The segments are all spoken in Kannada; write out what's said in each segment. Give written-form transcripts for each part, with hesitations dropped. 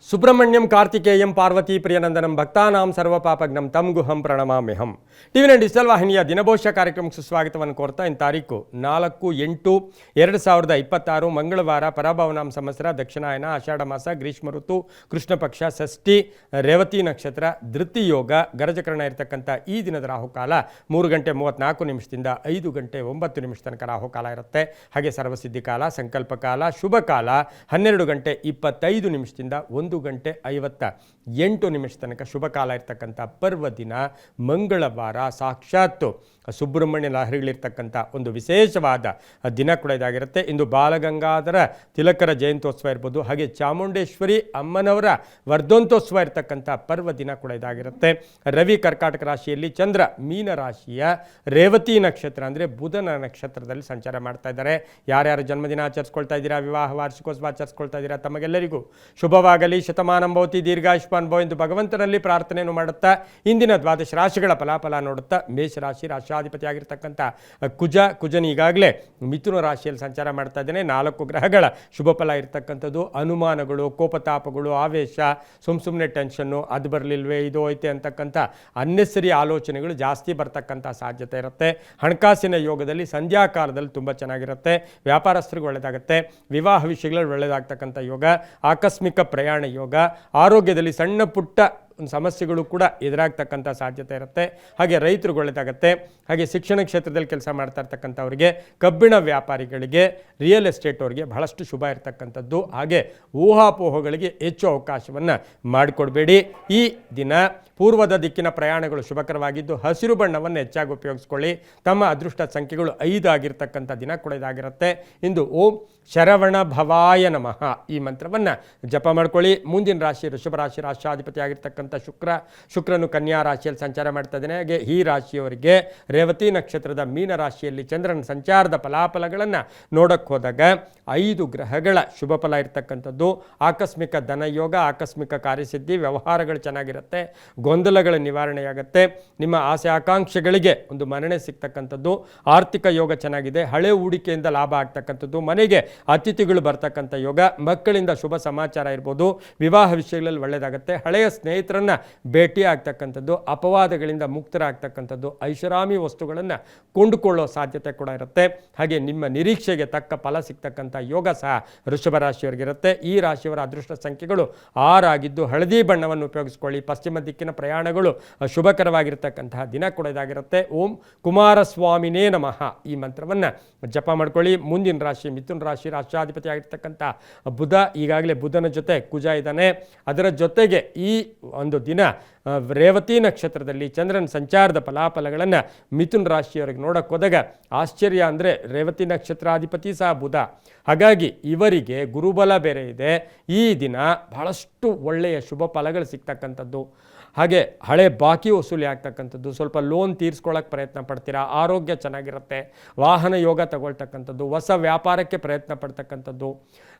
ಸುಬ್ರಹ್ಮಣ್ಯಂ ಕಾರ್ತಿಕೇಯಂ ಪಾರ್ವತಿ ಪ್ರಿಯನಂದನಂ ಭಕ್ತಾನಾಂ ಸರ್ವಪಾಪಗ್ನಂ ತಂ ಗುಹಂ ಪ್ರಣಮಾಮ್ಯಹಂ. ಟಿವಿ ನೈನ್ ಡಿಜಿಟಲ್ ವಾಹಿನಿಯ ದಿನಭವಿಷ್ಯ ಕಾರ್ಯಕ್ರಮಕ್ಕೆ ಸುಸ್ವಾಗತವನ್ನು ಕೋರ್ತಾ ಇನ್ನು ತಾರೀಕು 4/8/2026 ಮಂಗಳವಾರ ಪರಾಭವನಾಮ ಸಂವತ್ಸರ ದಕ್ಷಿಣಾಯನ ಆಷಾಢ ಮಾಸ ಗ್ರೀಷ್ಮ ಋತು ಕೃಷ್ಣ ಪಕ್ಷ ಷಷ್ಠಿ ರೇವತಿ ನಕ್ಷತ್ರ ಧೃತಿ ಯೋಗ ಗರಜಕರಣ ಇರತಕ್ಕಂಥ ಈ ದಿನದ ರಾಹುಕಾಲ 3:34 5:09 ತನಕ ರಾಹುಕಾಲ ಇರುತ್ತೆ. ಹಾಗೆ ಸರ್ವಸಿದ್ಧಿ ಕಾಲ, ಸಂಕಲ್ಪ ಕಾಲ, ಶುಭ ಕಾಲ 12:25 1:58 ತನಕ ಶುಭ ಕಾಲ ಇರ್ತಕ್ಕಂಥ ಪರ್ವ ದಿನ ಮಂಗಳವಾರ. ಸಾಕ್ಷಾತ್ತು ಸುಬ್ರಹ್ಮಣ್ಯ ಲಹರಿಗಳಿರ್ತಕ್ಕಂಥ ಒಂದು ವಿಶೇಷವಾದ ದಿನ ಕೂಡ ಇದಾಗಿರುತ್ತೆ. ಇಂದು ಬಾಲಗಂಗಾಧರ ತಿಲಕರ ಜಯಂತ್ಯೋತ್ಸವ ಇರ್ಬೋದು, ಹಾಗೆ ಚಾಮುಂಡೇಶ್ವರಿ ಅಮ್ಮನವರ ವರ್ಧಂತೋತ್ಸವ ಇರ್ತಕ್ಕಂಥ ಪರ್ವ ದಿನ ಕೂಡ ಇದಾಗಿರುತ್ತೆ. ರವಿ ಕರ್ಕಾಟಕ ರಾಶಿಯಲ್ಲಿ, ಚಂದ್ರ ಮೀನ ರಾಶಿಯ ರೇವತಿ ನಕ್ಷತ್ರ ಅಂದರೆ ಬುಧನ ನಕ್ಷತ್ರದಲ್ಲಿ ಸಂಚಾರ ಮಾಡ್ತಾ ಇದ್ದಾರೆ. ಯಾರ್ಯಾರು ಜನ್ಮದಿನ ಆಚರಿಸ್ಕೊಳ್ತಾ ಇದ್ದೀರಾ, ವಿವಾಹ ವಾರ್ಷಿಕೋತ್ಸವ ಆಚರಿಸ್ಕೊಳ್ತಾ ಇದ್ದೀರಾ, ತಮಗೆಲ್ಲರಿಗೂ ಶುಭವಾಗಲಿ, ಶತಮಾನಂ ಭವತಿ, ದೀರ್ಘಾಯುಷ್ಮಾನ್ ಭವ ಎಂದು ಭಗವಂತನಲ್ಲಿ ಪ್ರಾರ್ಥನೆಯನ್ನು ಮಾಡುತ್ತಾ ಇಂದಿನ ದ್ವಾದಶ ರಾಶಿಗಳ ಫಲಾಫಲ ನೋಡುತ್ತಾ ಮೇಷರಾಶಿ ರಾಶಾಧಿಪತಿ ಆಗಿರ್ತಕ್ಕಂಥ ಕುಜನ್ ಈಗಾಗಲೇ ಮಿಥುನ ರಾಶಿಯಲ್ಲಿ ಸಂಚಾರ ಮಾಡ್ತಾ ಇದ್ದೇನೆ. 4 ಗ್ರಹಗಳ ಶುಭ ಫಲ ಇರ್ತಕ್ಕಂಥದ್ದು. ಅನುಮಾನಗಳು, ಕೋಪತಾಪಗಳು, ಆವೇಶ, ಸುಮ್ಮನೆ ಟೆನ್ಷನ್ನು, ಅದು ಬರಲಿಲ್ವೇ ಇದು ಹೋಯ್ತೆ ಅಂತಕ್ಕಂಥ ಅನ್ನೆಸರಿ ಆಲೋಚನೆಗಳು ಜಾಸ್ತಿ ಬರ್ತಕ್ಕಂಥ ಸಾಧ್ಯತೆ ಇರುತ್ತೆ. ಹಣಕಾಸಿನ ಯೋಗದಲ್ಲಿ ಸಂಧ್ಯಾ ಕಾಲದಲ್ಲಿ ತುಂಬ ಚೆನ್ನಾಗಿರುತ್ತೆ. ವ್ಯಾಪಾರಸ್ಥರಿಗೆ ಒಳ್ಳೆಯದಾಗುತ್ತೆ. ವಿವಾಹ ವಿಷಯಗಳಲ್ಲಿ ಒಳ್ಳೆಯದಾಗ್ತಕ್ಕಂಥ ಯೋಗ, ಆಕಸ್ಮಿಕ ಪ್ರಯಾಣ ಯೋಗ, ಆರೋಗ್ಯದಲ್ಲಿ ಸಣ್ಣ ಪುಟ್ಟ ಸಮಸ್ಯೆಗಳು ಕೂಡ ಎದುರಾಗ್ತಕ್ಕಂಥ ಸಾಧ್ಯತೆ ಇರುತ್ತೆ. ಹಾಗೆ ರೈತರಿಗೆ ಒಳ್ಳೆಯದಾಗುತ್ತೆ. ಹಾಗೆ ಶಿಕ್ಷಣ ಕ್ಷೇತ್ರದಲ್ಲಿ ಕೆಲಸ ಮಾಡ್ತಾ ಇರ್ತಕ್ಕಂಥವ್ರಿಗೆ, ಕಬ್ಬಿಣ ವ್ಯಾಪಾರಿಗಳಿಗೆ, ರಿಯಲ್ ಎಸ್ಟೇಟ್ ಅವರಿಗೆ ಬಹಳಷ್ಟು ಶುಭ ಇರತಕ್ಕಂಥದ್ದು. ಹಾಗೆ ಊಹಾಪೋಹಗಳಿಗೆ ಹೆಚ್ಚು ಅವಕಾಶವನ್ನು ಮಾಡಿಕೊಡ್ಬೇಡಿ. ಈ ದಿನ ಪೂರ್ವದ ದಿಕ್ಕಿನ ಪ್ರಯಾಣಗಳು ಶುಭಕರವಾಗಿದ್ದು ಹಸಿರು ಬಣ್ಣವನ್ನು ಹೆಚ್ಚಾಗಿ ಉಪಯೋಗಿಸ್ಕೊಳ್ಳಿ. ತಮ್ಮ ಅದೃಷ್ಟ ಸಂಖ್ಯೆಗಳು 5 ಆಗಿರ್ತಕ್ಕಂಥ ದಿನ ಕೂಡ ಇದಾಗಿರುತ್ತೆ. ಇಂದು ಓಂ ಶರವಣ ಭವಾಯ ನಮಃ ಈ ಮಂತ್ರವನ್ನು ಜಪ ಮಾಡ್ಕೊಳ್ಳಿ. ಮುಂದಿನ ರಾಶಿ ಋಷಭ ರಾಶಿ, ರಾಷ್ಟ್ರಾಧಿಪತಿ ಆಗಿರ್ತಕ್ಕಂಥ ಶುಕ್ರನು ಕನ್ಯಾ ರಾಶಿಯಲ್ಲಿ ಸಂಚಾರ ಮಾಡ್ತಾ ಇದ್ದಾನೆ. ಹಾಗೆ ಈ ರಾಶಿಯವರಿಗೆ ರೇವತಿ ನಕ್ಷತ್ರದ ಮೀನ ರಾಶಿಯಲ್ಲಿ ಚಂದ್ರನ ಸಂಚಾರದ ಫಲಾಫಲಗಳನ್ನು ನೋಡಕ್ಕೆ ಹೋದಾಗ 5 ಗ್ರಹಗಳ ಶುಭ ಫಲ ಇರ್ತಕ್ಕಂಥದ್ದು. ಆಕಸ್ಮಿಕ ಧನಯೋಗ, ಆಕಸ್ಮಿಕ ಕಾರ್ಯಸಿದ್ಧಿ, ವ್ಯವಹಾರಗಳು ಚೆನ್ನಾಗಿರುತ್ತೆ. ಗೊಂದಲಗಳ ನಿವಾರಣೆಯಾಗುತ್ತೆ. ನಿಮ್ಮ ಆಸೆ ಆಕಾಂಕ್ಷೆಗಳಿಗೆ ಒಂದು ಮನ್ನಣೆ ಸಿಗ್ತಕ್ಕಂಥದ್ದು. ಆರ್ಥಿಕ ಯೋಗ ಚೆನ್ನಾಗಿದೆ. ಹಳೆ ಹೂಡಿಕೆಯಿಂದ ಲಾಭ ಆಗ್ತಕ್ಕಂಥದ್ದು. ಮನೆಗೆ ಅತಿಥಿಗಳು ಬರ್ತಕ್ಕಂಥ ಯೋಗ. ಮಕ್ಕಳಿಂದ ಶುಭ ಸಮಾಚಾರ ಇರ್ಬೋದು. ವಿವಾಹ ವಿಷಯಗಳಲ್ಲಿ ಒಳ್ಳೆಯದಾಗುತ್ತೆ. ಹಳೆಯ ಸ್ನೇಹಿತರನ್ನ ಭೇಟಿ ಆಗ್ತಕ್ಕಂಥದ್ದು. ಅಪವಾದಗಳಿಂದ ಮುಕ್ತರಾಗ್ತಕ್ಕಂಥದ್ದು. ಐಷಾರಾಮಿ ವಸ್ತುಗಳನ್ನು ಕೊಂಡುಕೊಳ್ಳೋ ಸಾಧ್ಯತೆ ಕೂಡ ಇರುತ್ತೆ. ಹಾಗೆ ನಿಮ್ಮ ನಿರೀಕ್ಷೆಗೆ ತಕ್ಕ ಫಲ ಸಿಗ್ತಕ್ಕಂಥ ಯೋಗ ಸಹ ವೃಷಭ ರಾಶಿಯವರಿಗಿರುತ್ತೆ. ಈ ರಾಶಿಯವರ ಅದೃಷ್ಟ ಸಂಖ್ಯೆಗಳು 6 ಆಗಿದ್ದು ಹಳದಿ ಬಣ್ಣವನ್ನು ಉಪಯೋಗಿಸ್ಕೊಳ್ಳಿ. ಪಶ್ಚಿಮ ದಿಕ್ಕಿನ ಪ್ರಯಾಣಗಳು ಶುಭಕರವಾಗಿರ್ತಕ್ಕಂತಹ ದಿನ ಕೂಡ ಇದಾಗಿರುತ್ತೆ. ಓಂ ಕುಮಾರಸ್ವಾಮಿನೇ ನಮಃ ಈ ಮಂತ್ರವನ್ನು ಜಪ ಮಾಡ್ಕೊಳ್ಳಿ. ಮುಂದಿನ ರಾಶಿ ಮಿಥುನ ರಾಶಿ, ರಾಷ್ಟ್ರಾಧಿಪತಿ ಆಗಿರ್ತಕ್ಕಂಥ ಬುಧ ಈಗಾಗಲೇ ಬುಧನ ಜೊತೆ ಕುಜ ಇದ್ದಾನೆ. ಅದರ ಜೊತೆಗೆ ಈ ಒಂದು ದಿನ ರೇವತಿ ನಕ್ಷತ್ರದಲ್ಲಿ ಚಂದ್ರನ ಸಂಚಾರದ ಫಲಾಫಲಗಳನ್ನು ಮಿಥುನ ರಾಶಿಯವರಿಗೆ ನೋಡಕ್ಕೆ ಹೋದಾಗ ಆಶ್ಚರ್ಯ ಅಂದರೆ ರೇವತಿ ನಕ್ಷತ್ರಾಧಿಪತಿ ಸಹ ಬುಧ. ಹಾಗಾಗಿ ಇವರಿಗೆ ಗುರುಬಲ ಬೇರೆ ಇದೆ. ಈ ದಿನ ಬಹಳಷ್ಟು ಒಳ್ಳೆಯ ಶುಭ ಫಲಗಳು ಸಿಗ್ತಕ್ಕಂಥದ್ದು. ಹಾಗೆ ಹಳೆ ಬಾಕಿ ವಸೂಲಿ ಆಗ್ತಕ್ಕಂಥದ್ದು. ಸ್ವಲ್ಪ ಲೋನ್ ತೀರಿಸ್ಕೊಳ್ಳೋಕೆ ಪ್ರಯತ್ನ ಪಡ್ತೀರಾ. ಆರೋಗ್ಯ ಚೆನ್ನಾಗಿರುತ್ತೆ. ವಾಹನ ಯೋಗ ತಗೊಳ್ತಕ್ಕಂಥದ್ದು. ಹೊಸ ವ್ಯಾಪಾರಕ್ಕೆ ಪ್ರಯತ್ನ ಪಡ್ತಕ್ಕಂಥದ್ದು.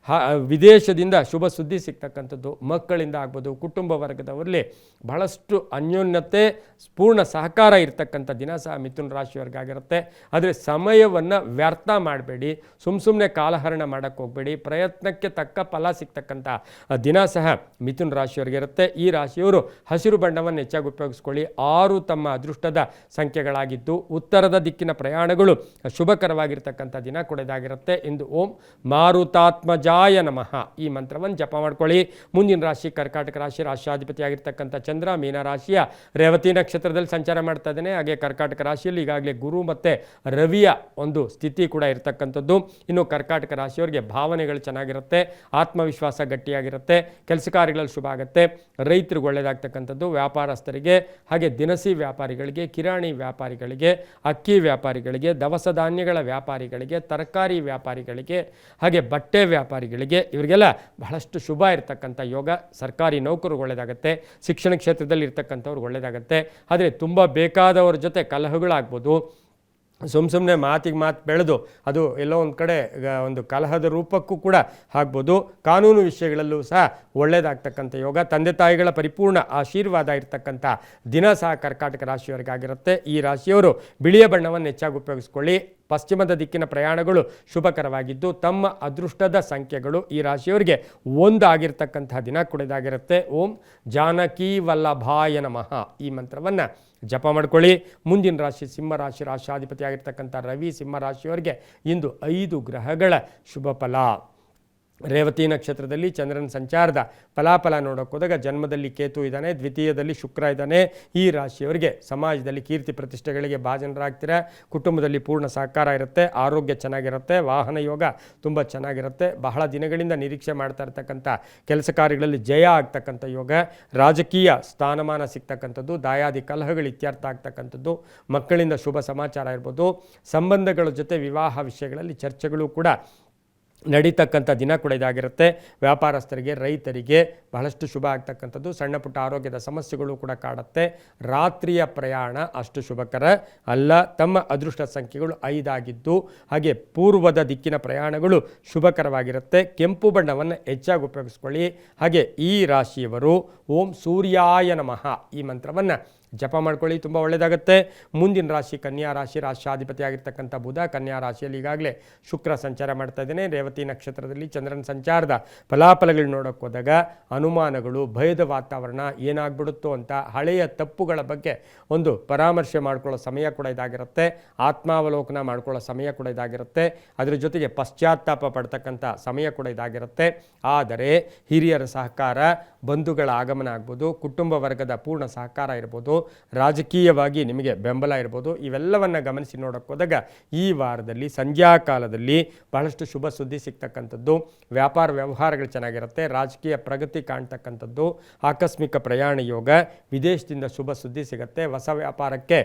ವಿದೇಶದಿಂದ ಶುಭ ಸುದ್ದಿ ಸಿಗ್ತಕ್ಕಂಥದ್ದು. ಮಕ್ಕಳಿಂದ ಆಗ್ಬೋದು. ಕುಟುಂಬ ವರ್ಗದವರಲ್ಲಿ ಬಹಳಷ್ಟು ಅನ್ಯೋನ್ಯತೆ, ಪೂರ್ಣ ಸಹಕಾರ ಇರ್ತಕ್ಕಂಥ ದಿನ ಸಹ ಮಿಥುನ ರಾಶಿಯವರಿಗಾಗಿರುತ್ತೆ. ಆದರೆ ಸಮಯವನ್ನು ವ್ಯರ್ಥ ಮಾಡಬೇಡಿ. ಸುಮ್ಮನೆ ಕಾಲಹರಣ ಮಾಡೋಕ್ಕೆ ಹೋಗಬೇಡಿ. ಪ್ರಯತ್ನಕ್ಕೆ ತಕ್ಕ ಫಲ ಸಿಗ್ತಕ್ಕಂಥ ದಿನ ಸಹ ಮಿಥುನ ರಾಶಿಯವರಿಗಿರುತ್ತೆ. ಈ ರಾಶಿಯವರು ಹಸಿರು ಬಣ್ಣವನ್ನು ಹೆಚ್ಚಾಗಿ ಉಪಯೋಗಿಸ್ಕೊಳ್ಳಿ. 6 ತಮ್ಮ ಅದೃಷ್ಟದ ಸಂಖ್ಯೆಗಳಾಗಿದ್ದು ಉತ್ತರದ ದಿಕ್ಕಿನ ಪ್ರಯಾಣಗಳು ಶುಭಕರವಾಗಿರ್ತಕ್ಕಂಥ ದಿನ ಕೂಡ ಇದಾಗಿರುತ್ತೆ. ಇಂದು ಓಂ ಮಾರುತಾತ್ಮಜಾಯ ನಮಃ ಈ ಮಂತ್ರವನ್ನು ಜಪ ಮಾಡ್ಕೊಳ್ಳಿ. ಮುಂದಿನ ರಾಶಿ ಕರ್ಕಾಟಕ ರಾಶಿ, ರಾಷ್ಟ್ರಾಧಿಪತಿ ಆಗಿರ್ತಕ್ಕಂಥ ಚಂದ್ರ ಮೀನ ರಾಶಿಯ ರೇವತಿ ನಕ್ಷತ್ರದಲ್ಲಿ ಸಂಚಾರ ಮಾಡ್ತಾ ಇದ್ದಾನೆ. ಹಾಗೆ ಕರ್ಕಾಟಕ ರಾಶಿಯಲ್ಲಿ ಈಗಾಗಲೇ ಗುರು ಮತ್ತು ರವಿಯ ಒಂದು ಸ್ಥಿತಿ ಕೂಡ ಇರತಕ್ಕಂಥದ್ದು. ಇನ್ನು ಕರ್ಕಾಟಕ ರಾಶಿಯವರಿಗೆ ಭಾವನೆಗಳು ಚೆನ್ನಾಗಿರುತ್ತೆ. ಆತ್ಮವಿಶ್ವಾಸ ಗಟ್ಟಿಯಾಗಿರುತ್ತೆ. ಕೆಲಸ ಕಾರ್ಯಗಳಲ್ಲಿ ಶುಭ ಆಗುತ್ತೆ. ರೈತರಿಗೆ ಒಳ್ಳೆಯದಾಗ್ತಕ್ಕಂಥದ್ದು. ವ್ಯಾಪಾರಸ್ಥರಿಗೆ, ಹಾಗೆ ದಿನಸಿ ವ್ಯಾಪಾರಿಗಳಿಗೆ, ಕಿರಾಣಿ ವ್ಯಾಪಾರಿಗಳಿಗೆ, ಅಕ್ಕಿ ವ್ಯಾಪಾರಿಗಳಿಗೆ, ದವಸ ಧಾನ್ಯಗಳ ವ್ಯಾಪಾರಿಗಳಿಗೆ, ತರಕಾರಿ ವ್ಯಾಪಾರಿಗಳಿಗೆ, ಹಾಗೆ ಬಟ್ಟೆ ವ್ಯಾಪಾರಿಗಳಿಗೆ ಇವರಿಗೆಲ್ಲ ಬಹಳಷ್ಟು ಶುಭ ಇರತಕ್ಕಂಥ ಯೋಗ. ಸರ್ಕಾರಿ ನೌಕರು ಒಳ್ಳೆಯದಾಗುತ್ತೆ. ಶಿಕ್ಷಣ ಕ್ಷೇತ್ರದಲ್ಲಿ ಇರ್ತಕ್ಕಂಥವ್ರಿಗೆ ಒಳ್ಳೆಯದಾಗುತ್ತೆ. ಆದರೆ ತುಂಬ ಬೇಕಾದವ್ರ ಜೊತೆ ಕಲಹಗಳಾಗ್ಬೋದು. ಸುಮ್ಮನೆ ಮಾತಿಗೆ ಮಾತು ಬೆಳೆದು ಅದು ಎಲ್ಲೋ ಒಂದು ಕಡೆ ಒಂದು ಕಲಹದ ರೂಪಕ್ಕೂ ಕೂಡ ಆಗ್ಬೋದು. ಕಾನೂನು ವಿಷಯಗಳಲ್ಲೂ ಸಹ ಒಳ್ಳೆಯದಾಗ್ತಕ್ಕಂಥ ಯೋಗ. ತಂದೆ ತಾಯಿಗಳ ಪರಿಪೂರ್ಣ ಆಶೀರ್ವಾದ ಇರ್ತಕ್ಕಂಥ ದಿನ ಸಹ ಕರ್ಕಾಟಕ ರಾಶಿಯವರಿಗಾಗಿರುತ್ತೆ. ಈ ರಾಶಿಯವರು ಬಿಳಿಯ ಬಣ್ಣವನ್ನು ಹೆಚ್ಚಾಗಿ ಉಪಯೋಗಿಸ್ಕೊಳ್ಳಿ. ಪಶ್ಚಿಮದ ದಿಕ್ಕಿನ ಪ್ರಯಾಣಗಳು ಶುಭಕರವಾಗಿದ್ದು ತಮ್ಮ ಅದೃಷ್ಟದ ಸಂಖ್ಯೆಗಳು ಈ ರಾಶಿಯವರಿಗೆ 1 ಆಗಿರ್ತಕ್ಕಂತಹ ದಿನ ಕೂಡ ಇದಾಗಿರುತ್ತೆ. ಓಂ ಜಾನಕಿ ವಲ್ಲಭಾಯ ನಮಃ ಈ ಮಂತ್ರವನ್ನು ಜಪ ಮಾಡ್ಕೊಳ್ಳಿ. ಮುಂದಿನ ರಾಶಿ ಸಿಂಹರಾಶಿ, ರಾಶಾಧಿಪತಿ ಆಗಿರ್ತಕ್ಕಂಥ ರವಿ ಸಿಂಹರಾಶಿಯವರಿಗೆ ಇಂದು 5 ಗ್ರಹಗಳ ಶುಭ ಫಲ. ರೇವತಿ ನಕ್ಷತ್ರದಲ್ಲಿ ಚಂದ್ರನ ಸಂಚಾರದ ಫಲಾಫಲ ನೋಡೋಕೆ ಹೋದಾಗ ಜನ್ಮದಲ್ಲಿ ಕೇತು ಇದ್ದಾನೆ, ದ್ವಿತೀಯದಲ್ಲಿ ಶುಕ್ರ ಇದ್ದಾನೆ. ಈ ರಾಶಿಯವರಿಗೆ ಸಮಾಜದಲ್ಲಿ ಕೀರ್ತಿ ಪ್ರತಿಷ್ಠೆಗಳಿಗೆ ಭಾಜನರಾಗ್ತೀರಾ. ಕುಟುಂಬದಲ್ಲಿ ಪೂರ್ಣ ಸಹಕಾರ ಇರುತ್ತೆ, ಆರೋಗ್ಯ ಚೆನ್ನಾಗಿರುತ್ತೆ, ವಾಹನ ಯೋಗ ತುಂಬ ಚೆನ್ನಾಗಿರುತ್ತೆ. ಬಹಳ ದಿನಗಳಿಂದ ನಿರೀಕ್ಷೆ ಮಾಡ್ತಾ ಇರ್ತಕ್ಕಂಥ ಕೆಲಸ ಕಾರ್ಯಗಳಲ್ಲಿ ಜಯ ಆಗ್ತಕ್ಕಂಥ ಯೋಗ, ರಾಜಕೀಯ ಸ್ಥಾನಮಾನ ಸಿಗ್ತಕ್ಕಂಥದ್ದು, ದಾಯಾದಿ ಕಲಹಗಳು ಇತ್ಯರ್ಥ ಆಗ್ತಕ್ಕಂಥದ್ದು, ಮಕ್ಕಳಿಂದ ಶುಭ ಸಮಾಚಾರ ಇರ್ಬೋದು, ಸಂಬಂಧಗಳ ಜೊತೆ ವಿವಾಹ ವಿಷಯಗಳಲ್ಲಿ ಚರ್ಚೆಗಳು ಕೂಡ ನಡೀತಕ್ಕಂಥ ದಿನ ಕೂಡ ಇದಾಗಿರುತ್ತೆ. ವ್ಯಾಪಾರಸ್ಥರಿಗೆ, ರೈತರಿಗೆ ಬಹಳಷ್ಟು ಶುಭ ಆಗ್ತಕ್ಕಂಥದ್ದು. ಸಣ್ಣ ಪುಟ್ಟ ಆರೋಗ್ಯದ ಸಮಸ್ಯೆಗಳು ಕೂಡ ಕಾಡುತ್ತೆ. ರಾತ್ರಿಯ ಪ್ರಯಾಣ ಅಷ್ಟು ಶುಭಕರ ಅಲ್ಲ. ತಮ್ಮ ಅದೃಷ್ಟ ಸಂಖ್ಯೆಗಳು 5 ಆಗಿದ್ದು ಹಾಗೆ ಪೂರ್ವದ ದಿಕ್ಕಿನ ಪ್ರಯಾಣಗಳು ಶುಭಕರವಾಗಿರುತ್ತೆ. ಕೆಂಪು ಬಣ್ಣವನ್ನು ಹೆಚ್ಚಾಗಿ ಉಪಯೋಗಿಸ್ಕೊಳ್ಳಿ. ಹಾಗೆ ಈ ರಾಶಿಯವರು ಓಂ ಸೂರ್ಯಾಯ ನಮಃ ಈ ಮಂತ್ರವನ್ನು ಜಪ ಮಾಡ್ಕೊಳ್ಳಿ, ತುಂಬ ಒಳ್ಳೆಯದಾಗುತ್ತೆ. ಮುಂದಿನ ರಾಶಿ ಕನ್ಯಾ ರಾಶಿ, ರಾಶಾಧಿಪತಿ ಆಗಿರ್ತಕ್ಕಂಥ ಬುಧ ಕನ್ಯಾ ರಾಶಿಯಲ್ಲಿ ಈಗಾಗಲೇ ಶುಕ್ರ ಸಂಚಾರ ಮಾಡ್ತಾ ಇದ್ದೇನೆ. ರೇವತಿ ನಕ್ಷತ್ರದಲ್ಲಿ ಚಂದ್ರನ ಸಂಚಾರದ ಫಲಾಫಲಗಳು ನೋಡೋಕೆ ಹೋದಾಗ ಅನುಮಾನಗಳು, ಭಯದ ವಾತಾವರಣ ಏನಾಗ್ಬಿಡುತ್ತೋ ಅಂತ ಹಳೆಯ ತಪ್ಪುಗಳ ಬಗ್ಗೆ ಒಂದು ಪರಾಮರ್ಶೆ ಮಾಡ್ಕೊಳ್ಳೋ ಸಮಯ ಕೂಡ ಇದಾಗಿರುತ್ತೆ. ಆತ್ಮಾವಲೋಕನ ಮಾಡ್ಕೊಳ್ಳೋ ಸಮಯ ಕೂಡ ಇದಾಗಿರುತ್ತೆ. ಅದರ ಜೊತೆಗೆ ಪಶ್ಚಾತ್ತಾಪ ಪಡ್ತಕ್ಕಂಥ ಸಮಯ ಕೂಡ ಇದಾಗಿರುತ್ತೆ. ಆದರೆ ಹಿರಿಯರ ಸಹಕಾರ, ಬಂಧುಗಳ ಆಗಮನ ಆಗ್ಬೋದು, ಕುಟುಂಬ ವರ್ಗದ ಪೂರ್ಣ ಸಹಕಾರ ಇರ್ಬೋದು, ರಾಜಕೀಯವಾಗಿ ನಿಮಗೆ ಬೆಂಬಲ ಇರ್ಬೋದು, ಇವೆಲ್ಲವನ್ನು ಗಮನಿಸಿ ನೋಡೋಕೆ ಹೋದಾಗ ಈ ವಾರದಲ್ಲಿ ಸಂಧ್ಯಾಕಾಲದಲ್ಲಿ ಬಹಳಷ್ಟು ಶುಭ ಸುದ್ದಿ ಸಿಗ್ತಕ್ಕಂಥದ್ದು, ವ್ಯಾಪಾರ ವ್ಯವಹಾರಗಳು ಚೆನ್ನಾಗಿರುತ್ತೆ, ರಾಜಕೀಯ ಪ್ರಗತಿ ಕಾಣ್ತಕ್ಕಂಥದ್ದು, ಆಕಸ್ಮಿಕ ಪ್ರಯಾಣ ಯೋಗ, ವಿದೇಶದಿಂದ ಶುಭ ಸುದ್ದಿ ಸಿಗುತ್ತೆ, ಹೊಸ ವ್ಯಾಪಾರಕ್ಕೆ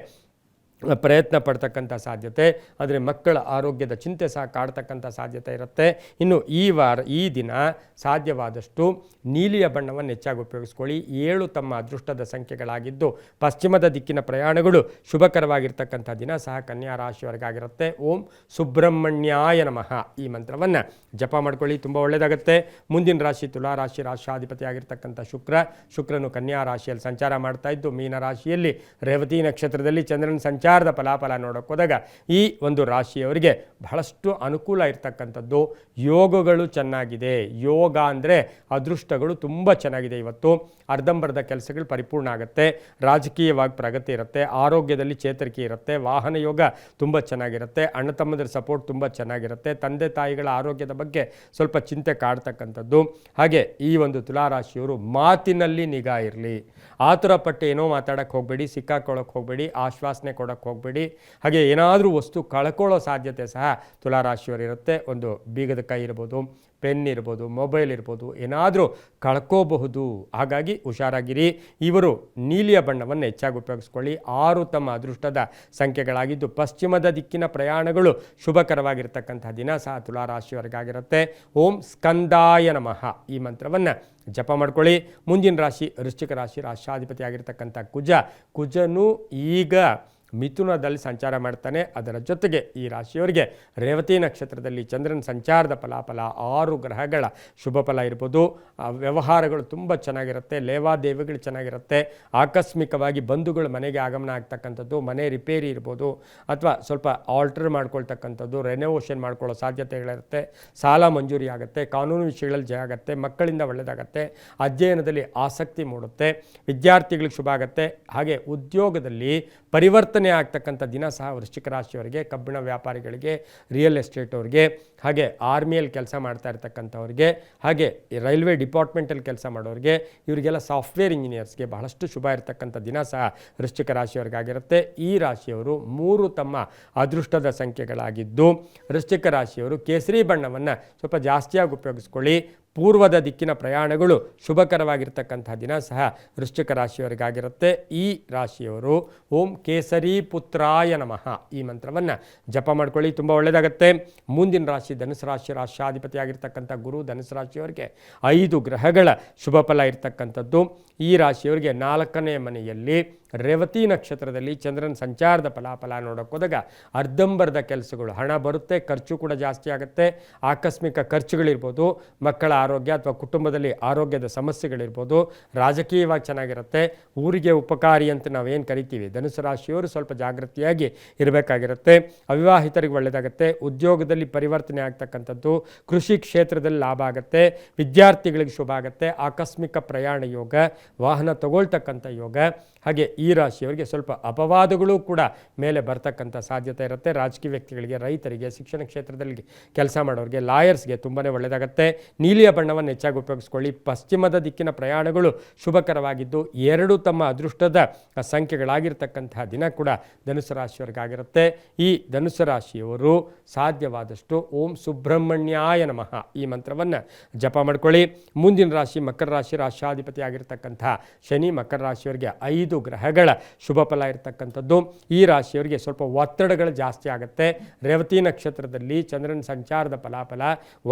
ಪ್ರಯತ್ನ ಪಡ್ತಕ್ಕಂಥ ಸಾಧ್ಯತೆ, ಆದರೆ ಮಕ್ಕಳ ಆರೋಗ್ಯದ ಚಿಂತೆ ಸಹ ಕಾಡ್ತಕ್ಕಂಥ ಸಾಧ್ಯತೆ ಇರುತ್ತೆ. ಇನ್ನು ಈ ದಿನ ಸಾಧ್ಯವಾದಷ್ಟು ನೀಲಿಯ ಬಣ್ಣವನ್ನು ಹೆಚ್ಚಾಗಿ ಉಪಯೋಗಿಸ್ಕೊಳ್ಳಿ. 7 ತಮ್ಮ ಅದೃಷ್ಟದ ಸಂಖ್ಯೆಗಳಾಗಿದ್ದು ಪಶ್ಚಿಮದ ದಿಕ್ಕಿನ ಪ್ರಯಾಣಗಳು ಶುಭಕರವಾಗಿರ್ತಕ್ಕಂಥ ದಿನ ಸಹ ಕನ್ಯಾ ರಾಶಿಯವರೆಗಾಗಿರುತ್ತೆ. ಓಂ ಸುಬ್ರಹ್ಮಣ್ಯಾಯ ನಮಃ ಈ ಮಂತ್ರವನ್ನು ಜಪ ಮಾಡ್ಕೊಳ್ಳಿ, ತುಂಬ ಒಳ್ಳೆಯದಾಗುತ್ತೆ. ಮುಂದಿನ ರಾಶಿ ತುಲಾ ರಾಶಿ, ರಾಶಾಧಿಪತಿ ಆಗಿರ್ತಕ್ಕಂಥ ಶುಕ್ರನು ಕನ್ಯಾ ರಾಶಿಯಲ್ಲಿ ಸಂಚಾರ ಮಾಡ್ತಾ ಇದ್ದು ಮೀನ ರಾಶಿಯಲ್ಲಿ ರೇವತಿ ನಕ್ಷತ್ರದಲ್ಲಿ ಚಂದ್ರನ ಸಂಚಾರದ ಫಲಾಫಲ ನೋಡೋಕೆ ಹೋದಾಗ ಈ ಒಂದು ರಾಶಿಯವರಿಗೆ ಬಹಳಷ್ಟು ಅನುಕೂಲ ಇರ್ತಕ್ಕಂಥದ್ದು. ಯೋಗಗಳು ಚೆನ್ನಾಗಿದೆ. ಯೋಗ ಅಂದರೆ ಅದೃಷ್ಟಗಳು ತುಂಬ ಚೆನ್ನಾಗಿದೆ. ಇವತ್ತು ಅರ್ಧಂಬರ್ಧ ಕೆಲಸಗಳು ಪರಿಪೂರ್ಣ ಆಗುತ್ತೆ, ರಾಜಕೀಯವಾಗಿ ಪ್ರಗತಿ ಇರುತ್ತೆ, ಆರೋಗ್ಯದಲ್ಲಿ ಚೇತರಿಕೆ ಇರುತ್ತೆ, ವಾಹನ ಯೋಗ ತುಂಬ ಚೆನ್ನಾಗಿರುತ್ತೆ, ಅಣ್ಣ ತಮ್ಮದರ ಸಪೋರ್ಟ್ ತುಂಬ ಚೆನ್ನಾಗಿರುತ್ತೆ, ತಂದೆ ತಾಯಿಗಳ ಆರೋಗ್ಯದ ಬಗ್ಗೆ ಸ್ವಲ್ಪ ಚಿಂತೆ ಕಾಡ್ತಕ್ಕಂಥದ್ದು. ಹಾಗೆ ಈ ಒಂದು ತುಲಾರಾಶಿಯವರು ಮಾತಿನಲ್ಲಿ ನಿಗಾ ಇರಲಿ. ಆತುರ ಪಟ್ಟು ಏನೋ ಮಾತಾಡೋಕ್ಕೆ ಹೋಗಬೇಡಿ, ಸಿಕ್ಕಾಕೊಳ್ಳೋಕೆ ಹೋಗಬೇಡಿ, ಆಶ್ವಾಸನೆ ಕೊಡೋಕ್ಕೆ ಹೋಗಬೇಡಿ. ಹಾಗೆ ಏನಾದರೂ ವಸ್ತು ಕಳ್ಕೊಳ್ಳೋ ಸಾಧ್ಯತೆ ಸಹ ತುಲಾರಾಶಿಯವರು ಇರುತ್ತೆ. ಒಂದು ಬೀಗದ ಕೈ ಇರ್ಬೋದು, ಪೆನ್ ಇರ್ಬೋದು, ಮೊಬೈಲ್ ಇರ್ಬೋದು, ಏನಾದರೂ ಕಳ್ಕೋಬಹುದು. ಹಾಗಾಗಿ ಹುಷಾರಾಗಿರಿ. ಇವರು ನೀಲಿಯ ಬಣ್ಣವನ್ನು ಹೆಚ್ಚಾಗಿ ಉಪಯೋಗಿಸ್ಕೊಳ್ಳಿ. 6 ತಮ್ಮ ಅದೃಷ್ಟದ ಸಂಖ್ಯೆಗಳಾಗಿದ್ದು ಪಶ್ಚಿಮದ ದಿಕ್ಕಿನ ಪ್ರಯಾಣಗಳು ಶುಭಕರವಾಗಿರ್ತಕ್ಕಂಥ ದಿನ ಸಹ ತುಲಾರಾಶಿಯವರೆಗಾಗಿರುತ್ತೆ. ಓಂ ಸ್ಕಂದಾಯ ನಮಃ ಈ ಮಂತ್ರವನ್ನು ಜಪ ಮಾಡ್ಕೊಳ್ಳಿ. ಮುಂದಿನ ರಾಶಿ ವೃಶ್ಚಿಕ ರಾಶಿ, ರಾಶಾಧಿಪತಿ ಆಗಿರ್ತಕ್ಕಂಥ ಕುಜನು ಈಗ ಮಿಥುನದಲ್ಲಿ ಸಂಚಾರ ಮಾಡ್ತಾನೆ. ಅದರ ಜೊತೆಗೆ ಈ ರಾಶಿಯವರಿಗೆ ರೇವತಿ ನಕ್ಷತ್ರದಲ್ಲಿ ಚಂದ್ರನ ಸಂಚಾರದ ಫಲಾಫಲ 6 ಗ್ರಹಗಳ ಶುಭ ಫಲ ಇರ್ಬೋದು. ವ್ಯವಹಾರಗಳು ತುಂಬ ಚೆನ್ನಾಗಿರುತ್ತೆ, ಲೇವಾದೇವಿಗಳು ಚೆನ್ನಾಗಿರುತ್ತೆ, ಆಕಸ್ಮಿಕವಾಗಿ ಬಂಧುಗಳು ಮನೆಗೆ ಆಗಮನ ಆಗ್ತಕ್ಕಂಥದ್ದು, ಮನೆ ರಿಪೇರಿ ಇರ್ಬೋದು ಅಥವಾ ಸ್ವಲ್ಪ ಆಲ್ಟರ್ ಮಾಡ್ಕೊಳ್ತಕ್ಕಂಥದ್ದು, ರೆನೋವೇಷನ್ ಮಾಡ್ಕೊಳ್ಳೋ ಸಾಧ್ಯತೆಗಳಿರುತ್ತೆ, ಸಾಲ ಮಂಜೂರಿ ಆಗುತ್ತೆ, ಕಾನೂನು ವಿಷಯಗಳಲ್ಲಿ ಜಯ ಆಗುತ್ತೆ, ಮಕ್ಕಳಿಂದ ಒಳ್ಳೆಯದಾಗತ್ತೆ, ಅಧ್ಯಯನದಲ್ಲಿ ಆಸಕ್ತಿ ಮೂಡುತ್ತೆ, ವಿದ್ಯಾರ್ಥಿಗಳಿಗೆ ಶುಭ ಆಗುತ್ತೆ. ಹಾಗೆ ಉದ್ಯೋಗದಲ್ಲಿ ಪರಿವರ್ತನೆ ಆಗ್ತಕ್ಕಂಥ ದಿನ ಸಹ ವೃಶ್ಚಿಕ ರಾಶಿಯವರಿಗೆ, ಕಬ್ಬಿಣ ವ್ಯಾಪಾರಿಗಳಿಗೆ, ರಿಯಲ್ ಎಸ್ಟೇಟ್ ಅವರಿಗೆ, ಹಾಗೆ ಆರ್ಮಿಯಲ್ಲಿ ಕೆಲಸ ಮಾಡ್ತಾ ಇರ್ತಕ್ಕಂಥವ್ರಿಗೆ, ಹಾಗೆ ರೈಲ್ವೆ ಡಿಪಾರ್ಟ್ಮೆಂಟಲ್ಲಿ ಕೆಲಸ ಮಾಡೋರಿಗೆ, ಇವರಿಗೆಲ್ಲ ಸಾಫ್ಟ್ವೇರ್ ಇಂಜಿನಿಯರ್ಸ್ಗೆ ಬಹಳಷ್ಟು ಶುಭ ಇರತಕ್ಕಂಥ ದಿನ ಸಹ ವೃಶ್ಚಿಕ ರಾಶಿಯವರಿಗಾಗಿರುತ್ತೆ. ಈ ರಾಶಿಯವರು 3 ತಮ್ಮ ಅದೃಷ್ಟದ ಸಂಖ್ಯೆಗಳಾಗಿದ್ದು ವೃಶ್ಚಿಕ ರಾಶಿಯವರು ಕೇಸರಿ ಬಣ್ಣವನ್ನು ಸ್ವಲ್ಪ ಜಾಸ್ತಿಯಾಗಿ ಉಪಯೋಗಿಸ್ಕೊಳ್ಳಿ. ಪೂರ್ವದ ದಿಕ್ಕಿನ ಪ್ರಯಾಣಗಳು ಶುಭಕರವಾಗಿರ್ತಕ್ಕಂಥ ದಿನ ಸಹ ವೃಶ್ಚಿಕ ರಾಶಿಯವರಿಗಾಗಿರುತ್ತೆ. ಈ ರಾಶಿಯವರು ಓಂ ಕೇಸರಿ ಪುತ್ರಾಯ ನಮಃ ಈ ಮಂತ್ರವನ್ನು ಜಪ ಮಾಡ್ಕೊಳ್ಳಿ, ತುಂಬ ಒಳ್ಳೆಯದಾಗುತ್ತೆ. ಮುಂದಿನ ರಾಶಿ ಧನುಸು ರಾಶಿ, ರಾಶಾಧಿಪತಿ ಆಗಿರ್ತಕ್ಕಂಥ ಗುರು ಧನುಸು ರಾಶಿಯವರಿಗೆ 5 ಗ್ರಹಗಳ ಶುಭ ಫಲ ಇರ್ತಕ್ಕಂಥದ್ದು. ಈ ರಾಶಿಯವರಿಗೆ 4ನೇ ಮನೆಯಲ್ಲಿ ರೇವತಿ ನಕ್ಷತ್ರದಲ್ಲಿ ಚಂದ್ರನ ಸಂಚಾರದ ಫಲಾಫಲ ನೋಡೋಕೆ ಹೋದಾಗ ಅರ್ಧಂಬರ್ಧ ಕೆಲಸಗಳು, ಹಣ ಬರುತ್ತೆ, ಖರ್ಚು ಕೂಡ ಜಾಸ್ತಿ ಆಗುತ್ತೆ. ಆಕಸ್ಮಿಕ ಖರ್ಚುಗಳಿರ್ಬೋದು, ಮಕ್ಕಳ ಆರೋಗ್ಯ ಅಥವಾ ಕುಟುಂಬದಲ್ಲಿ ಆರೋಗ್ಯದ ಸಮಸ್ಯೆಗಳಿರ್ಬೋದು. ರಾಜಕೀಯವಾಗಿ ಚೆನ್ನಾಗಿರುತ್ತೆ. ಊರಿಗೆ ಉಪಕಾರಿ ಅಂತ ನಾವೇನು ಕರಿತೀವಿ, ಧನುಸು ರಾಶಿಯವರು ಸ್ವಲ್ಪ ಜಾಗೃತಿಯಾಗಿ ಇರಬೇಕಾಗಿರುತ್ತೆ. ಅವಿವಾಹಿತರಿಗೆ ಒಳ್ಳೆಯದಾಗುತ್ತೆ. ಉದ್ಯೋಗದಲ್ಲಿ ಪರಿವರ್ತನೆ ಆಗ್ತಕ್ಕಂಥದ್ದು, ಕೃಷಿ ಕ್ಷೇತ್ರದಲ್ಲಿ ಲಾಭ ಆಗುತ್ತೆ. ವಿದ್ಯಾರ್ಥಿಗಳಿಗೆ ಶುಭ ಆಗುತ್ತೆ. ಆಕಸ್ಮಿಕ ಪ್ರಯಾಣ ಯೋಗ, ವಾಹನ ತಗೊಳ್ತಕ್ಕಂಥ ಯೋಗ. ಹಾಗೆ ಈ ರಾಶಿಯವರಿಗೆ ಸ್ವಲ್ಪ ಅಪವಾದಗಳು ಕೂಡ ಮೇಲೆ ಬರ್ತಕ್ಕಂಥ ಸಾಧ್ಯತೆ ಇರುತ್ತೆ. ರಾಜಕೀಯ ವ್ಯಕ್ತಿಗಳಿಗೆ, ರೈತರಿಗೆ, ಶಿಕ್ಷಣ ಕ್ಷೇತ್ರದಲ್ಲಿ ಕೆಲಸ ಮಾಡೋರಿಗೆ, ಲಾಯರ್ಸ್ಗೆ ತುಂಬಾ ಒಳ್ಳೆಯದಾಗುತ್ತೆ. ನೀಲಿಯ ಬಣ್ಣವನ್ನು ಹೆಚ್ಚಾಗಿ ಉಪಯೋಗಿಸ್ಕೊಳ್ಳಿ. ಪಶ್ಚಿಮದ ದಿಕ್ಕಿನ ಪ್ರಯಾಣಗಳು ಶುಭಕರವಾಗಿದ್ದು 2 ತಮ್ಮ ಅದೃಷ್ಟದ ಸಂಖ್ಯೆಗಳಾಗಿರ್ತಕ್ಕಂತಹ ದಿನ ಕೂಡ ಧನುಸು ರಾಶಿಯವರಿಗಾಗಿರುತ್ತೆ. ಈ ಧನುಸು ರಾಶಿಯವರು ಸಾಧ್ಯವಾದಷ್ಟು ಓಂ ಸುಬ್ರಹ್ಮಣ್ಯಾಯ ನಮಃ ಈ ಮಂತ್ರವನ್ನು ಜಪ ಮಾಡ್ಕೊಳ್ಳಿ. ಮುಂದಿನ ರಾಶಿ ಮಕರ ರಾಶಿ. ರಾಶ್ಯಾಧಿಪತಿ ಆಗಿರ್ತಕ್ಕಂಥ ಶನಿ ಮಕರ ರಾಶಿಯವರಿಗೆ 5 ಗ್ರಹಗಳ ಶುಭ ಫಲ ಇರತಕ್ಕಂಥದ್ದು. ಈ ರಾಶಿಯವರಿಗೆ ಸ್ವಲ್ಪ ಒತ್ತಡಗಳು ಜಾಸ್ತಿ ಆಗುತ್ತೆ. ರೇವತಿ ನಕ್ಷತ್ರದಲ್ಲಿ ಚಂದ್ರನ ಸಂಚಾರದ ಫಲಾಫಲ,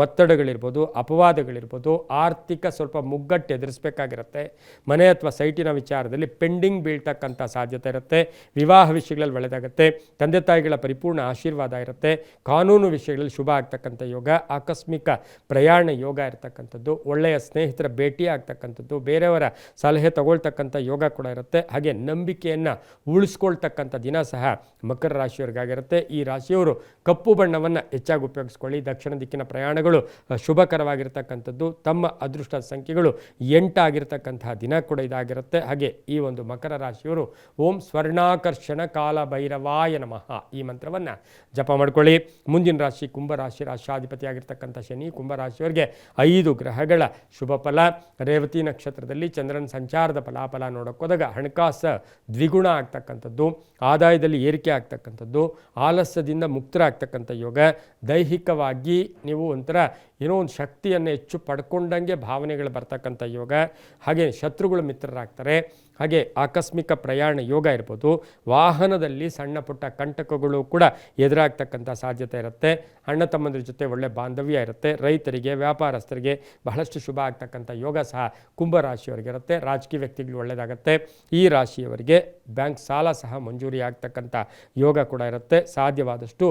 ಒತ್ತಡಗಳಿರ್ಬೋದು, ಅಪವಾದಗಳಿರ್ಬೋದು, ಆರ್ಥಿಕ ಸ್ವಲ್ಪ ಮುಗ್ಗಟ್ಟು ಎದುರಿಸಬೇಕಾಗಿರುತ್ತೆ. ಮನೆ ಅಥವಾ ಸೈಟಿನ ವಿಚಾರದಲ್ಲಿ ಪೆಂಡಿಂಗ್ ಬೀಳ್ತಕ್ಕಂಥ ಸಾಧ್ಯತೆ ಇರುತ್ತೆ. ವಿವಾಹ ವಿಷಯಗಳಲ್ಲಿ ಒಳ್ಳೆಯದಾಗುತ್ತೆ. ತಂದೆ ತಾಯಿಗಳ ಪರಿಪೂರ್ಣ ಆಶೀರ್ವಾದ ಇರುತ್ತೆ. ಕಾನೂನು ವಿಷಯಗಳಲ್ಲಿ ಶುಭ ಆಗ್ತಕ್ಕಂಥ ಯೋಗ, ಆಕಸ್ಮಿಕ ಪ್ರಯಾಣ ಯೋಗ ಇರತಕ್ಕಂಥದ್ದು, ಒಳ್ಳೆಯ ಸ್ನೇಹಿತರ ಭೇಟಿ ಆಗ್ತಕ್ಕಂಥದ್ದು, ಬೇರೆಯವರ ಸಲಹೆ ತಗೊಳ್ತಕ್ಕಂಥ ಯೋಗ ಕೂಡ ಇರುತ್ತೆ. ಹಾಗೆ ನಂಬಿಕೆಯನ್ನು ಉಳಿಸ್ಕೊಳ್ತಕ್ಕಂಥ ದಿನ ಸಹ ಮಕರ ರಾಶಿಯವರಿಗಾಗಿರುತ್ತೆ. ಈ ರಾಶಿಯವರು ಕಪ್ಪು ಬಣ್ಣವನ್ನು ಹೆಚ್ಚಾಗಿ ಉಪಯೋಗಿಸ್ಕೊಳ್ಳಿ. ದಕ್ಷಿಣ ದಿಕ್ಕಿನ ಪ್ರಯಾಣಗಳು ಶುಭಕರವಾಗಿರ್ತಕ್ಕಂಥದ್ದು. ತಮ್ಮ ಅದೃಷ್ಟ ಸಂಖ್ಯೆಗಳು 8 ಆಗಿರ್ತಕ್ಕಂತಹ ದಿನ ಕೂಡ ಇದಾಗಿರುತ್ತೆ. ಹಾಗೆ ಈ ಒಂದು ಮಕರ ರಾಶಿಯವರು ಓಂ ಸ್ವರ್ಣಾಕರ್ಷಣ ಕಾಲ ಭೈರವಾಯ ನಮಃ ಈ ಮಂತ್ರವನ್ನು ಜಪ ಮಾಡ್ಕೊಳ್ಳಿ. ಮುಂದಿನ ರಾಶಿ ಕುಂಭರಾಶಿ. ರಾಶ್ಯಾಧಿಪತಿ ಆಗಿರ್ತಕ್ಕಂಥ ಶನಿ ಕುಂಭರಾಶಿಯವರಿಗೆ 5 ಗ್ರಹಗಳ ಶುಭ ಫಲ. ರೇವತಿ ನಕ್ಷತ್ರದಲ್ಲಿ ಚಂದ್ರನ ಸಂಚಾರದ ಫಲಾಫಲ ನೋಡೋಕೆ ಹೋದಾಗ ಹಣಕಾಸು ದ್ವಿಗುಣ ಆಗ್ತಕ್ಕಂಥದ್ದು, ಆದಾಯದಲ್ಲಿ ಏರಿಕೆ ಆಗ್ತಕ್ಕಂಥದ್ದು, ಆಲಸ್ಯದಿಂದ ಮುಕ್ತರಾಗ್ತಕ್ಕಂಥ ಯೋಗ. ದೈಹಿಕವಾಗಿ ನೀವು ಒಂಥರ ಏನೋ ಒಂದು ಶಕ್ತಿಯನ್ನು ಹೆಚ್ಚು ಪಡ್ಕೊಂಡಂಗೆ ಭಾವನೆಗಳು ಬರ್ತಕ್ಕಂಥ ಯೋಗ. ಹಾಗೆ ಶತ್ರುಗಳು ಮಿತ್ರರಾಗ್ತಾರೆ. ಹಾಗೆ ಆಕಸ್ಮಿಕ ಪ್ರಯಾಣ ಯೋಗ ಇರ್ಬೋದು. ವಾಹನದಲ್ಲಿ ಸಣ್ಣ ಪುಟ್ಟ ಕಂಟಕಗಳು ಕೂಡ ಎದುರಾಗ್ತಕ್ಕಂಥ ಸಾಧ್ಯತೆ ಇರುತ್ತೆ. ಅಣ್ಣ ತಮ್ಮಂದ್ರ ಜೊತೆ ಒಳ್ಳೆ ಬಾಂಧವ್ಯ ಇರುತ್ತೆ. ರೈತರಿಗೆ, ವ್ಯಾಪಾರಸ್ಥರಿಗೆ ಬಹಳಷ್ಟು ಶುಭ ಆಗ್ತಕ್ಕಂಥ ಯೋಗ ಸಹ ಕುಂಭರಾಶಿಯವರಿಗೆ ಇರುತ್ತೆ. ರಾಜಕೀಯ ವ್ಯಕ್ತಿಗಳು ಒಳ್ಳೆಯದಾಗುತ್ತೆ. ಈ ರಾಶಿಯವರಿಗೆ ಬ್ಯಾಂಕ್ ಸಾಲ ಸಹ ಮಂಜೂರಿ ಆಗ್ತಕ್ಕಂಥ ಯೋಗ ಕೂಡ ಇರುತ್ತೆ. ಸಾಧ್ಯವಾದಷ್ಟು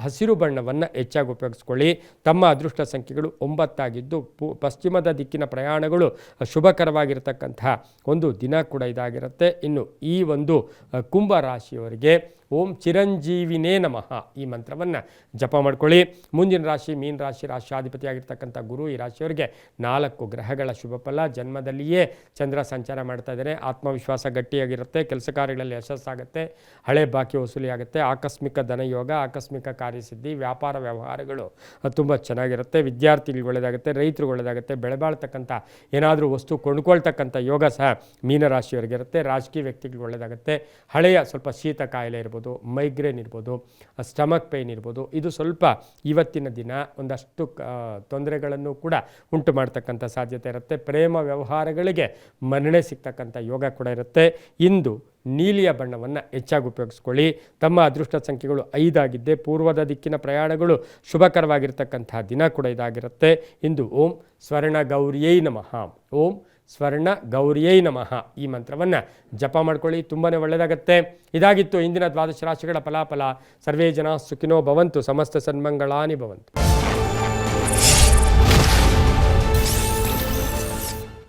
ಹಸಿರು ಬಣ್ಣವನ್ನು ಹೆಚ್ಚಾಗಿ ಉಪಯೋಗಿಸ್ಕೊಳ್ಳಿ. ತಮ್ಮ ಅದೃಷ್ಟ ಸಂಖ್ಯೆಗಳು 9 ಆಗಿದ್ದು ಪಶ್ಚಿಮದ ದಿಕ್ಕಿನ ಪ್ರಯಾಣಗಳು ಶುಭಕರವಾಗಿರ್ತಕ್ಕಂಥ ಒಂದು ದಿನ ಕೂಡ ಇದಾಗಿರುತ್ತೆ. ಇನ್ನು ಈ ಒಂದು ಕುಂಭ ರಾಶಿಯವರಿಗೆ ಓಂ ಚಿರಂಜೀವಿನೇ ನಮಃ ಈ ಮಂತ್ರವನ್ನು ಜಪ ಮಾಡ್ಕೊಳ್ಳಿ. ಮುಂದಿನ ರಾಶಿ ಮೀನ ರಾಶಿ. ರಾಶ್ಯಾಧಿಪತಿ ಆಗಿರ್ತಕ್ಕಂಥ ಗುರು ಈ ರಾಶಿಯವರಿಗೆ 4 ಗ್ರಹಗಳ ಶುಭ ಫಲ. ಜನ್ಮದಲ್ಲಿಯೇ ಚಂದ್ರ ಸಂಚಾರ ಮಾಡ್ತಾ ಇದ್ದಾರೆ. ಆತ್ಮವಿಶ್ವಾಸ ಗಟ್ಟಿಯಾಗಿರುತ್ತೆ. ಕೆಲಸ ಕಾರ್ಯಗಳಲ್ಲಿ ಯಶಸ್ಸಾಗುತ್ತೆ. ಹಳೆ ಬಾಕಿ ವಸೂಲಿ ಆಗುತ್ತೆ. ಆಕಸ್ಮಿಕ ಧನಯೋಗ, ಆಕಸ್ಮಿಕ ಕಾರ್ಯಸಿದ್ಧಿ, ವ್ಯಾಪಾರ ವ್ಯವಹಾರಗಳು ತುಂಬ ಚೆನ್ನಾಗಿರುತ್ತೆ. ವಿದ್ಯಾರ್ಥಿಗಳಿಗೆ ಒಳ್ಳೆಯದಾಗುತ್ತೆ. ರೈತರಿಗೆ ಒಳ್ಳೆಯದಾಗುತ್ತೆ. ಬೆಳೆಬಾಳ್ತಕ್ಕಂಥ ಏನಾದರೂ ವಸ್ತು ಕೊಂಡ್ಕೊಳ್ತಕ್ಕಂಥ ಯೋಗ ಸಹ ಮೀನರಾಶಿಯವರಿಗೆ ಇರುತ್ತೆ. ರಾಜಕೀಯ ವ್ಯಕ್ತಿಗಳಿಗೆ ಒಳ್ಳೆಯದಾಗುತ್ತೆ. ಹಳೆಯ ಸ್ವಲ್ಪ ಶೀತ ಕಾಯಿಲೆ ಇರ್ಬೋದು, ಮೈಗ್ರೇನ್ ಇರ್ಬೋದು, ಸ್ಟಮಕ್ ಪೇಯ್ನ್ ಇರ್ಬೋದು, ಇದು ಸ್ವಲ್ಪ ಇವತ್ತಿನ ದಿನ ಒಂದಷ್ಟು ತೊಂದರೆಗಳನ್ನು ಕೂಡ ಉಂಟು ಮಾಡ್ತಕ್ಕಂಥ ಸಾಧ್ಯತೆ ಇರುತ್ತೆ. ಪ್ರೇಮ ವ್ಯವಹಾರಗಳಿಗೆ ಮನ್ನಣೆ ಸಿಗ್ತಕ್ಕಂಥ ಯೋಗ ಕೂಡ ಇರುತ್ತೆ. ಇಂದು ನೀಲಿಯ ಬಣ್ಣವನ್ನು ಹೆಚ್ಚಾಗಿ ಉಪಯೋಗಿಸ್ಕೊಳ್ಳಿ. ತಮ್ಮ ಅದೃಷ್ಟ ಸಂಖ್ಯೆಗಳು 5 ಆಗಿದ್ದೆ. ಪೂರ್ವದ ದಿಕ್ಕಿನ ಪ್ರಯಾಣಗಳು ಶುಭಕರವಾಗಿರ್ತಕ್ಕಂಥ ದಿನ ಕೂಡ ಇದಾಗಿರುತ್ತೆ. ಇಂದು ಓಂ ಸ್ವರ್ಣ ಗೌರಿಯೈ ನಮಃ, ಓಂ ಸ್ವರ್ಣ ಗೌರಿಯೈ ನಮಃ ಈ ಮಂತ್ರವನ್ನು ಜಪ ಮಾಡ್ಕೊಳ್ಳಿ. ತುಂಬಾ ಒಳ್ಳೆಯದಾಗುತ್ತೆ. ಇದಾಗಿತ್ತು ಇಂದಿನ 12 ರಾಶಿಗಳ ಫಲಾಫಲ. ಸರ್ವೇ ಜನ ಸುಖಿನೋ ಭವಂತು. ಸಮಸ್ತ ಸನ್ಮಂಗಳಾನಿ ಭವಂತು.